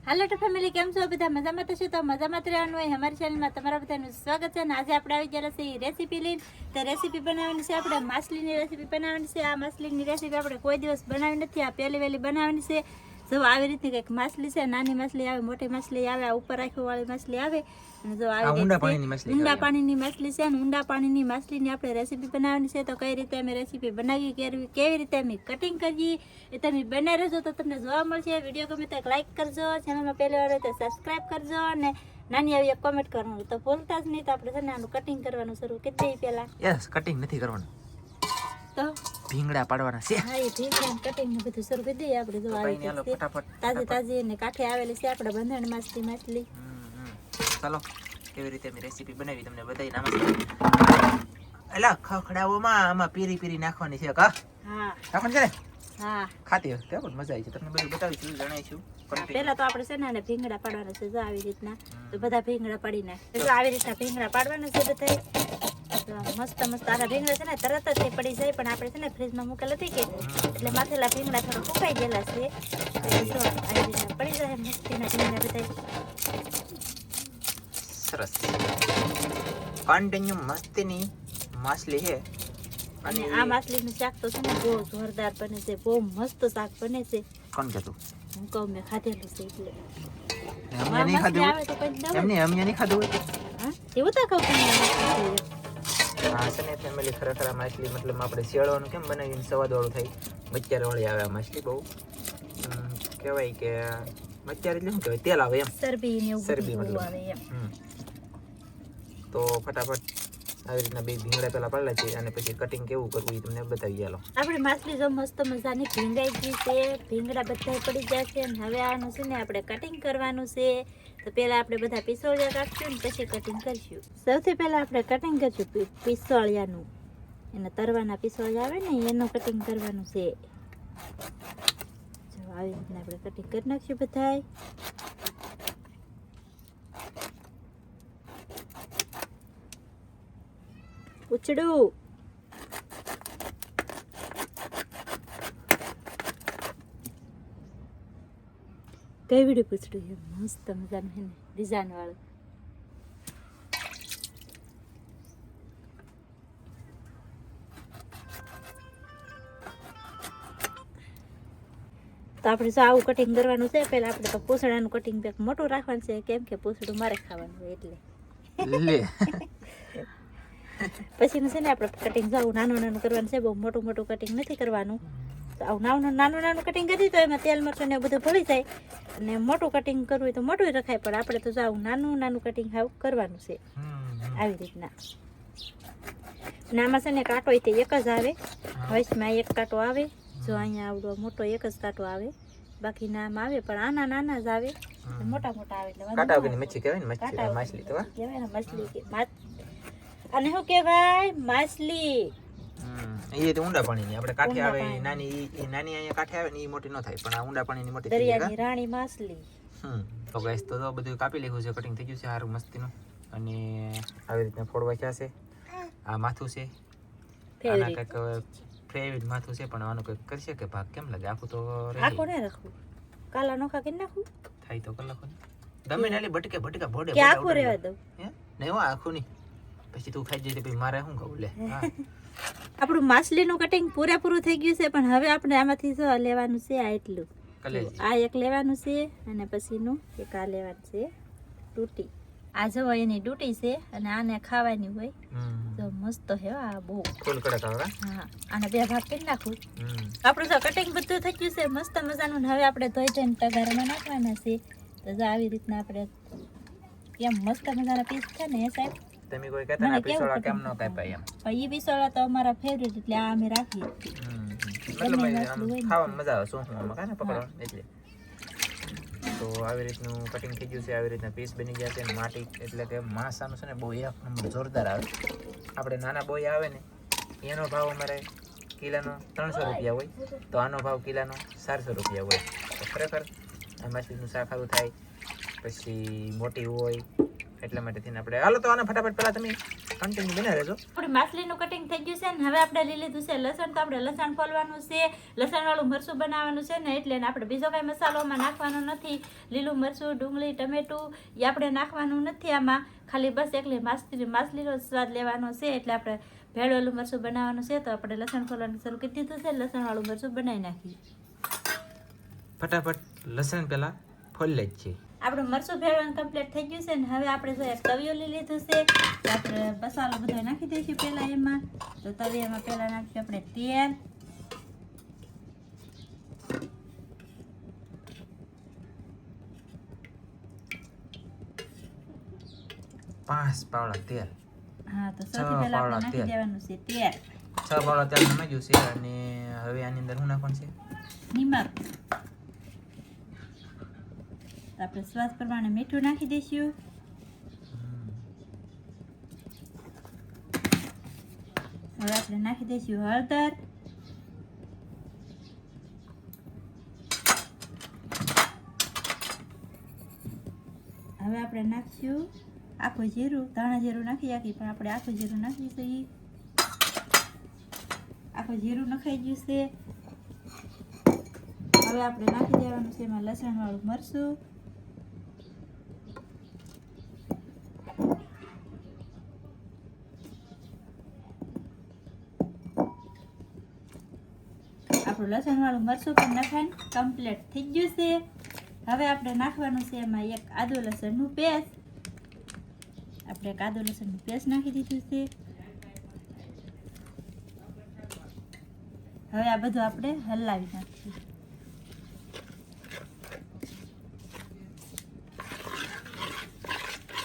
હાલો તો ફેમિલી કેમ છો બધા મજામાં તો છો તો મજામાં જ રહેવાનું હોય અમારી ચેનલમાં તમારા બધાનું સ્વાગત છે અને આજે આપણે આવી ગયા છે રેસીપી લઈને તો રેસીપી બનાવવાની છે આપણે માછલીની રેસીપી બનાવવાની છે આ માછલીની રેસીપી આપણે કોઈ દિવસ બનાવી નથી આ પહેલી વહેલી બનાવવાની છે જો આવી રીતની કંઈક માછલી છે નાની માછલી આવે મોટી માછલી આવે આ ઉપર રાખવા વાળી માછલી આવે અને જો આવી ઊંડા પાણીની માછલી છે અને ઊંડા પાણીની માછલીની આપણે રેસીપી બનાવવાની છે તો કઈ રીતે અમે રેસીપી બનાવી કેવી રીતે અમે કટિંગ કરીએ એ તમે બનાવી રહેજો તો તમને જોવા મળશે વિડીયો ગમે તો લાઈક કરજો ચેનલમાં પહેલી વાર હોય તો સબસ્ક્રાઈબ કરજો અને નાની આવી કોમેન્ટ કરવાનું તો ભૂલતા જ નહીં તો આપણે છે ને આનું કટિંગ કરવાનું શરૂ કરી દઈએ પહેલા યસ કટિંગ નથી કરવાનું તો ભીંગડા પાડવાના છે હા એ ભીંગડા કટિંગ ને બધું શરૂ કરી દઈએ આપણે જો આવી રીતે તાજી તાજી અને કાંઠે આવેલી છે આપણે બંધણ માછલી ચાલો કેવી રીતે અમે રેસીપી બનાવી તમને બધાય નમસ્કાર એલા ખખડાઓમાં આમાં પીરી નાખવાની છે કા હા નાખવાની છે ને હા ખાતી હશે પણ મજા આવી છે તમને બધું બતાવીશું જણાવીશું પહેલા તો આપણે છે ને ભીંગડા પાડવાના છે જો આવી રીતના તો બધા ભીંગડા પાડી નાખે જો આવી રીતના ભીંગડા પાડવાના છે બધા મસ્ત આના ભીંગડા છે ને તરત જ પડી જાય પણ આપણે છે ને ફ્રીજમાં મૂકેલ હતી કે એટલે માથેલા ભીંગડા થોડા ફૂંકાઈ ગયેલા છે જો આવી રીતના પડી જાય મસ્તીના ભીંગડા બધા સરસ કન્ટિન્યુ મસ્તીની માછલી છે અને આ માછલીનું શાક તો છે ને બહુ જોરદાર બને છે બહુ મસ્ત શાક બને છે કોણ કહેતું હું કહું મેં ખાધેલું છે એટલે અમને નહીં ખાધું હા એવું તો કહું હા છે ને ફેમિલી ખરેખર આ માછલી મતલબ આપણે શિયાળાનું કેમ બનાવીને સ્વાદવાળું થાય મચ્ચાર વાળી આવે આ માછલી બહુ કહેવાય કે મચ્ચાર એટલે શું કહેવાય તેલ આવે એમ સરબી ને એવું સરબી બધું મતલબ આવે એમ તો ફટાફટ આવી રીતના બે ભીંગડા પેલા પાડલા છે અને પછી કટિંગ કેવું કરવું એ તમને બતાવી ચાલો આપણે માછલી જો મસ્ત મજાની ભીંગાઈ ગઈ છે ભીંગડા બધા પડી ગયા છે અને હવે આનું છે ને આપણે કટિંગ કરવાનું છે તો પહેલા આપણે બધા પિસોળિયા કાઢશું ને પછી કટિંગ કરીશું સૌથી પહેલા આપણે કટિંગ કરીશું પિસોળિયાનું એના તરવાના પિસોળિયા આવે ને એનું કટિંગ કરવાનું છે જો આવી રીતના આપણે કટિંગ કરી નાખશું બધાય પૂછડું કઈ વિડીયો પૂછડું છે મસ્ત મજાનું છે ને ડિઝાઇન વાળું તો આપણે જો આવું કટિંગ કરવાનું છે પહેલા આપણે તો પૂછડાનું કટિંગ પેક મોટું રાખવાનું છે કેમ કે પૂછડું મારે ખાવાનું હોય એટલે લે પછી છે ને આપણે કટિંગ આવું નાનું કરવાનું છે બહુ મોટું કટિંગ નથી કરવાનું તો આવું નાનું કટિંગ કરી તો એમાં તેલ મરચું ને બધું ભળી જાય અને મોટું કટિંગ કરવું હોય તો મોટું રખાય પણ આપણે તો આવું નાનું કટિંગ આવું કરવાનું છે આવી રીતના અને આમાં છે ને કાંટો તે એક જ આવે વચમાં એક કાંટો આવે જો અહીંયા આવડો મોટો એક જ કાંટો આવે બાકી નામ આવે પણ આના નાના જ આવે મોટા આવે એટલે કાંટા વગરની મચ્છી કહેવાય ને મચ્છી માછલી તો કહેવાય ને મછલી અને શું કહેવાય માછલી એ તો ઊંડા પાણીની આપણે કાંઠે આવે નાની અહીંયા કાંઠે આવે ને એ મોટી ન થાય પણ આ ઊંડા પાણીની મોટી દરિયાની રાણી માછલી તો ગાઈસ તો બધું કાપી લીધું છે કટિંગ થઈ ગયું છે સારું મસ્તીનું અને આવી રીતના ફોડવા છે આ માથું છે આના કંઈક ફેવરિટ માથું છે પણ આનું કંઈક કરશે કે ભાગ કેમ લાગે આખું તો આખું નહીં રાખવું કાલા નોખા કરી નાખું થાય તો કલાકો ગમે ને બટકા ભોડે કે આખું રહેવા દઉં નહીં આખું નહીં પછી તું ખાઈ જઈ પછી મારે શું કહું લે આપણું માછલીનું કટિંગ પૂરેપૂરું થઈ ગયું છે પણ હવે આપણે આમાંથી જો લેવાનું છે આ એટલું આ એક લેવાનું છે અને પછીનું એક આ લેવાનું છે ડૂટી આ જો એની ડૂટી છે અને આને ખાવાની હોય તો મસ્ત હે આ બહુ ફૂલ કડક આવે હા આને બે ભાગ કરી નાખું આપણું જો કટિંગ બધું થઈ ગયું છે મસ્ત મજાનું હવે આપણે ધોઈ જઈને તગારમાં નાખવાના છે તો જો આવી રીતના આપણે કેમ મસ્ત મજાના પીસ છે ને એ સાહેબ તમે કોઈ કહેતા ને પીસોળા કેમ ન કાપાય એમ પણ ઈ પીસોળા તો અમારા ફેવરિટ એટલે આ અમે રાખીએ મતલબ ખાવામાં મજા આવે શું આમાં કાને પકડવા એટલે તો આવી રીતનું કટિંગ થઈ ગયું છે આવી રીતના પીસ બની ગયા છે માટી એટલે કે માંસાનું છે ને બહુ એક નંબર જોરદાર આવે આપણે નાના બોય આવે ને એનો ભાવ અમારે કિલાનો 300 રૂપિયા હોય તો આનો ભાવ કિલાનો 400 રૂપિયા હોય તો ખરેખર આ માછલીનું શાક સારું થાય પછી મોટી હોય એટલા માટે થઈને આપણે હાલો તો આને ફટાફટ પહેલાં તમે કન્ટિન્યુ બને રહેજો. આપણી માછલીનું કટિંગ થઈ ગયું છે ને હવે આપણે લઈ લીધું છે લસણ. તો આપણે લસણ ફોલવાનું છે, લસણવાળું મરચું બનાવવાનું છે ને એટલે આપણે બીજો કાંઈ મસાલોમાં નાખવાનો નથી. લીલું મરચું, ડુંગળી, ટમેટું એ આપણે નાખવાનું નથી આમાં. ખાલી બસ એકલી માછલીનો સ્વાદ લેવાનો છે એટલે આપણે ભેળવેલું મરચું બનાવવાનું છે. તો આપણે લસણ ફોલવાનું શરૂ કરી દીધું છે. લસણવાળું મરચું બનાવી નાખીએ. ફટાફટ લસણ પહેલા ફોલી જ છે. આપણું મરચું ભેળવાનું કમ્પ્લીટ થઈ ગયું છે ને હવે આપણે જો એક તવિયો લઈ લીધું છે. તો આપણે મસાલો બધો નાખી દઈશું પહેલાં એમાં. તો તવિયામાં પહેલાં નાખીશું આપણે તેલ. પાંચ પાવડા તેલ. હા તો સૌથી પહેલા આપણે નાખી દેવાનું છે તેલ. 6 પાવડા તેલ નાખ્યું છે અને હવે આની અંદર શું નાખવાનું છે? નિમક. આપણે સ્વાદ પ્રમાણે મીઠું નાખી દઈશું. હવે આપણે નાખી દઈશું હળદર. હવે આપણે નાખીશું આખું જીરું. ધાણા જીરું નાખી શકીએ પણ આપણે આખું જીરું નાખીશું. આખું જીરું નખાઈ ગયું છે. હવે આપણે નાખી દેવાનું છે એમાં લસણવાળું મરચું. આપણું લસણવાળું મરચું પણ નખાઈને કમ્પ્લીટ થઈ ગયું છે. હવે આપણે નાખવાનું છે એમાં એક આદુ લસણનું પેસ્ટ. આપણે એક આદુ લસણનું પેસ્ટ નાખી દીધું છે. હવે આ બધું આપણે હલાવી નાખીશું.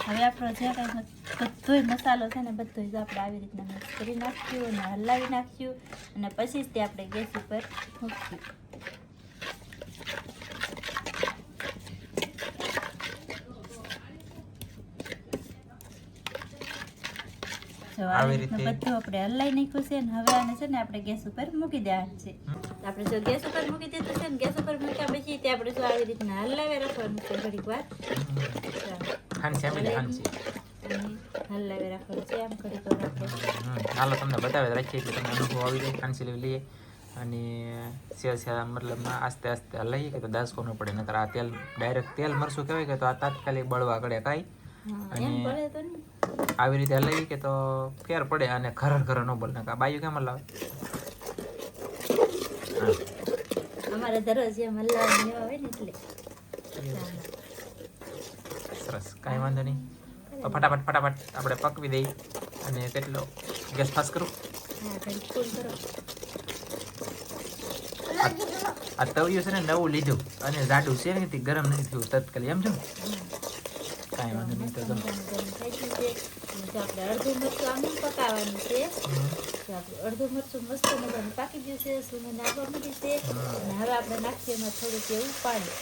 હવે આપણો જે કાંઈ બધોય મસાલો છે ને બધો જ આપણે આવી રીતના મિક્સ કરી નાખ્યું અને હલાવી નાખ્યું અને પછી જ તે આપણે ગેસ ઉપર મૂક્યું. આવી રીતે બધું આપણે હલાવી નાખ્યું છે અને હવે આને છે ને આપણે ગેસ ઉપર મૂકી દેવાનું છે. આપણે જો ગેસ ઉપર મૂકી દીધું છે ને ગેસ ઉપર મૂક્યા પછી તે આપણે જો આવી રીતના હલાવી રાખવાનું છે ઘડીક વાર. હલાવી રાખવાનું છે આમ ઘડીક વાર આપણે. હાલો તમને બતાવે રાખીએ એટલે તમને અનુભવ આવી જાય. ખાંસી લઈએ અને સેવા મતલબમાં આસ્તે આસ્તે હલાવીએ કે તો દાસકો ન પડે. નકર આ તેલ ડાયરેક્ટ તેલ મરસું કહેવાય કે તો આ તાત્કાલિક બળવા કડે કાંઈ. અને આવી રીતે હલાવી કે તો ફેર પડે અને ઘર ન બોલ. નાખા બાયું કેમ હલાવે? અમારે દરરોજ એમ હલાવવાનું હોય ને એટલે સરસ, કાંઈ વાંધો નહીં. તો ફટાફટ આપણે પકવી દઈએ. અને કેટલો ગેસ ફાસ્ટ કરું? આ તવિયું છે ને નવું લીધું અને જાડું છે ને ગરમ નથી થયું તત્કાલી એમ છો? કાંઈ વાંધો નહીં. તો આપણે અડધું મરચું આમ પકાવવાનું છે. અડધું મરચું મસ્ત મજાનું પાકી ગયું છે. સુગંધ આવવા માંડી છે અને હવે આપણે નાખીએ એમાં થોડુંક એવું પાણી.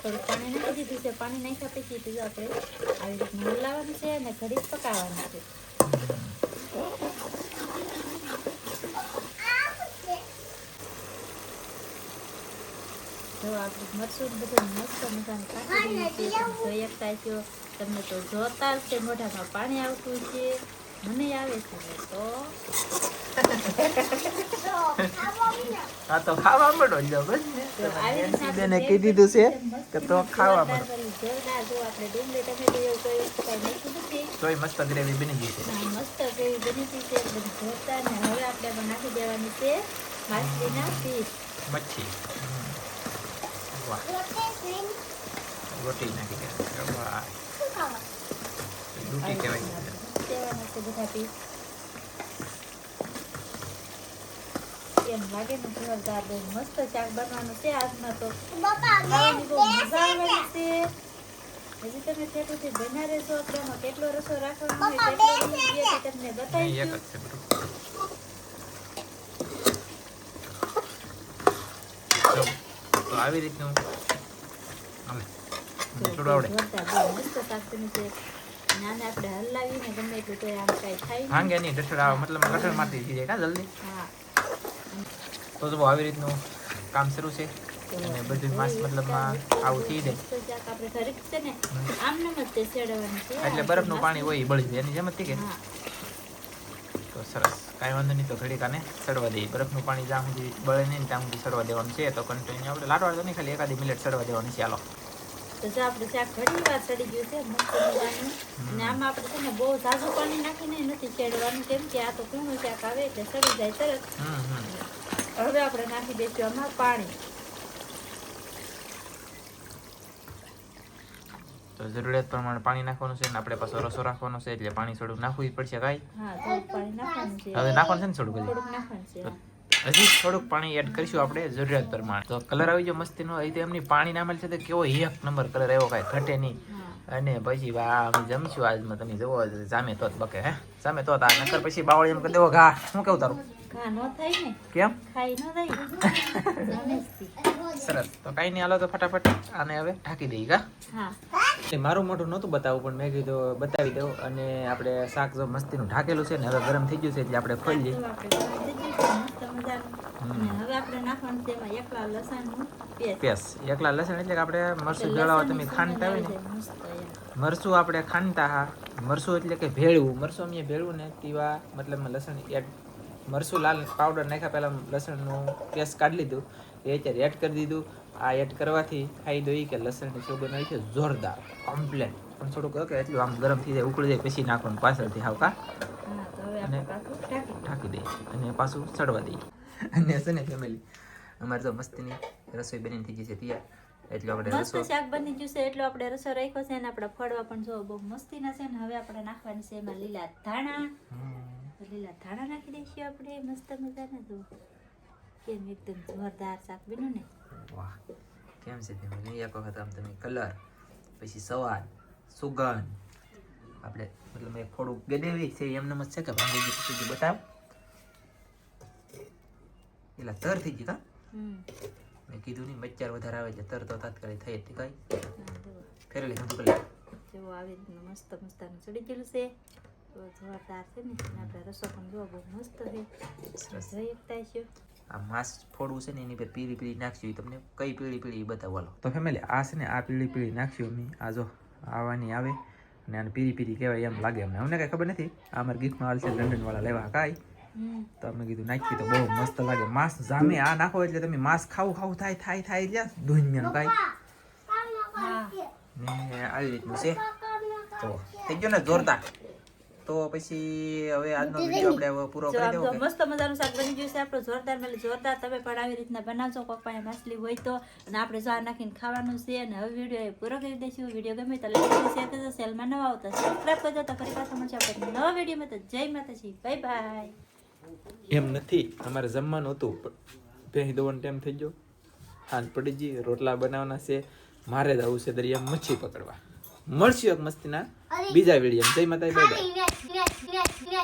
થોડું પાણી નાખી દીધું છે. પાણી નાખ્યા પછી તો આપણે આવી રીતના હલાવવાનું છે અને ઘડીક પકાવવાનું છે. જો આપણે મરચું બધું મસ્ત મજાનું પાકી ગયું છે. તમે જોઈ શકતા છો. તમને તો જોતા જ તે મોઢામાં પાણી આવતું છે. મને આવે છે તો આ તો ખાવા મળો જ બસ ને કહી દીધું છે કે તો ખાવા મળો. જોરદાર. જો આપણે ડુંગળી ટમેટું એવું કોઈ વસ્તુ કાંઈ નાખ્યું નથી. તોય મસ્ત ગ્રેવી બની ગઈ છે. મસ્ત ગ્રેવી બની ગઈ છે એકદમ જોરદાર. ને હવે આપણે એમાં નાખી દેવાની છે માછલીના પીસ. મચ્છી. વાહ, રોટી નાખી દે. વાહ, રોટી કહેવાય. દેવાના છે બધા પીસ. એમ લાગે ને જોરદાર. બહુ મસ્ત શાક બનવાનું છે આજમાં. તો ખાવાની બહુ મજા આવવાની છે. હજી તમે ઠેઠુંથી બના રહેશો. આપણે એમાં કેટલો રસો રાખવાનો હોય કેટલો તમને બતાવીશું. તો આવી રીતનું થોડું આવડે. મસ્ત શાક બની છે. નાને આપણે હલાવીને ગમે એટલું તો આમ કાંઈ થાય ભાંગે નહીં. ડઠળ મતલબ કઠણ મારતી થઈ જાય કા જલ્દી. હા. તો જો આવી રીતનું કામ શરૂ છે. અને બધું માસ મતલબમાં આવું થઈ જાય તો શાક આપણે ઘરે જ છે ને આમ જ તે શેડવાનું છે એટલે બરફનું પાણી હોય એ બળી જાય એની જેમ જ થઈ કે હા તો સરસ કાંઈ વાંધો નહીં તો ઘડીક આને સડવા દઈએ બરફનું પાણી જ્યાં સુધી બળે નહીં ત્યાં સુધી સડવા દેવાનું છે તો કન્ટિન્યુ આપણે લાડવા તો નહીં ખાલી એકાદી મિનિટ સડવા દેવાની છે ચાલો તો જો આપણે શાક ઘણી વાર સડી ગયું છે મસ્ત મજાનું અને આમાં આપણે છે ને બહુ ઝાઝું પાણી નાખીને નથી શેડવાનું કેમ કે આ તો કૂણું શાક આવે એટલે સડી જાય તરત હવે આપણે નાખી દઈશું આમાં પાણી તો જરૂરિયાત પ્રમાણે પાણી નાખવાનું છે ને આપણે પાછો રસો રાખવાનો છે એટલે પાણી થોડુંક નાખવું પડશે કાંઈ હા થોડુંક પાણી નાખવાનું છે હવે નાખવાનું છે ને થોડુંક થોડુંક નાખવાનું છે હા. હજી થોડુંક પાણી એડ કરીશું આપણે જરૂરિયાત પ્રમાણે તો કલર આવી ગયો મસ્તીનો એ તો એમની પાણી નામેલ છે તો કેવો એક નંબર કલર આવ્યો કાંઈ ઘટે નહીં હા અને પછી વાહ અમે જમશું આજમાં તમે જુઓ જામે તો જ બકે હે જામે તો આ નકર પછી બાવળી એમ કરી દેવો ઘા શું કેવું તારું ઘા ન થાય ને કેમ ખાઈ ન થાય જામેજથી. સરસ તો કાંઈ નહીં હાલો તો ફટાફટ આને હવે ઢાંકી દઈએ કા હા એ મારું મોઢું નહોતું બતાવવું પણ મેં કીધું બતાવી દઉં અને આપણે શાક જો મસ્તીનું ઢાકેલું છે ને હવે ગરમ થઈ ગયું છે એટલે આપણે ખોલીએ તો આપણે બનાવી દીધું છે મસ્ત મજાનું. અને હવે આપણે નાખવાનું છે એમાં એકલા લસણનું પેસ્ટ. પેસ્ટ એકલા લસણ એટલે કે આપણે મરચું ભેળાવા તમે ખાંડતા હોય ને મસ્ત એમ. મરચું આપણે ખાંડતા હા મરચું એટલે કે ભેળવું મરચું અમે ભેળવું ને તેવા મતલબ લસણ એડ મરચું લાલ પાવડર નાખ્યા પહેલાં લસણનું પેસ્ટ કાઢી લીધું એ અત્યારે એડ કરી દીધું આ એડ કરવાથી ફાયદો એ કે લસણની સુગંધ આવી છે જોરદાર કમ્પ્લેટ પણ થોડુંક કે એટલું આમ ગરમ થઈ જાય ઉકળી જાય પછી નાખવાનું પાછળથી હાવ કા હા તો હવે આપણે પાછું ઢાંકી દઈએ અને પાછું સડવા દઈએ અને છે ને ફેમિલી અમારે તો મસ્તીની રસોઈ બનીને થઈ ગઈ છે તૈયાર એટલે આપણે મસ્ત શાક બની ગયું છે એટલો આપણે રસો રાખ્યો છે અને આપણા ફળવા પણ જો બહુ મસ્તીના છે ને હવે આપણે નાખવાની છે એમાં લીલા ધાણા તો લીલા ધાણા નાખી દઈશું આપણે મસ્ત મજાના જો કેમ એકદમ જોરદાર શાક બન્યું ને વાહ કેમ છે ફેમિલી એક વખત આમ તમે કલર પછી સ્વાદ સુગંધ આપણે મતલબ એક થોડુંક ગદેવી છે એમને મત છે કે ભાંગી ગયું પછી બતાવ એટલે તર થઈ ગઈ કા મેં કીધું નહીં મચ્ચાર વધારે આવે છે તર તો તાત્કાલિક થઈ હતી કઈ ફેરેલી હું કરી જેવો આવી રીતનું મસ્ત મસ્તાનું ચડી ગયેલું છે તો જોરદાર છે ને અને આપણે રસો પણ જોવા બહુ મસ્ત છે જોઈ શકતા છો આ માંસ ફોડવું છે ને એની પર પીળી પીળી નાખ્યું એ તમને કઈ પીળી પીળી બતાવવાલો તો ફેમિલી આ છે ને આ પીળી પીળી નાખ્યું અમે આ જો આવવાની આવે અને આને પીળી પીળી કહેવાય એમ લાગે અમને અમને કઈ ખબર નથી આ અમારા ગીફ્ટમાં હાલ છે લંડન વાળા લેવા કાંઈ તો અમે કીધું નાખી તો બહુ મસ્ત લાગે માંસ જામે આ નાખો એટલે તમે માંસ ખાવું ખાવું થાય એટલે ધૂન કાંઈ ને આવી રીતનું છે તો થઈ ગયો ને જોરદાર તો પછી હવે આજનો વિડીયો આપણે હવે પૂરો કરી દેવો કે મસ્ત મજાનું શાક બની ગયું છે આપણું જોરદાર એટલે જોરદાર તમે પણ આવી રીતના બનાવજો કોક પાસે માછલી હોય તો અને આપણે જો આ નાખીને ખાવાનું છે અને હવે વિડીયો પૂરો કરી દઈશું વિડીયો ગમે તો લાઈક કરી શેર કરજો ચેનલમાં નવા આવતા સબસ્ક્રાઇબ કરજો તો ફરી પાછા મળશે આપણે નવા વિડીયોમાં તો જય માતાજી બાય બાય એમ નથી અમારે જમવાનું હતું ભેંસ દોવાનો ટાઈમ થઈ ગયો હાથ પડી ગઈ રોટલા બનાવવાના છે મારે જ આવું છે દરિયા મચ્છી પકડવા મળશું એક મસ્તીના બીજા વિડીયો જય માતા બાય બાય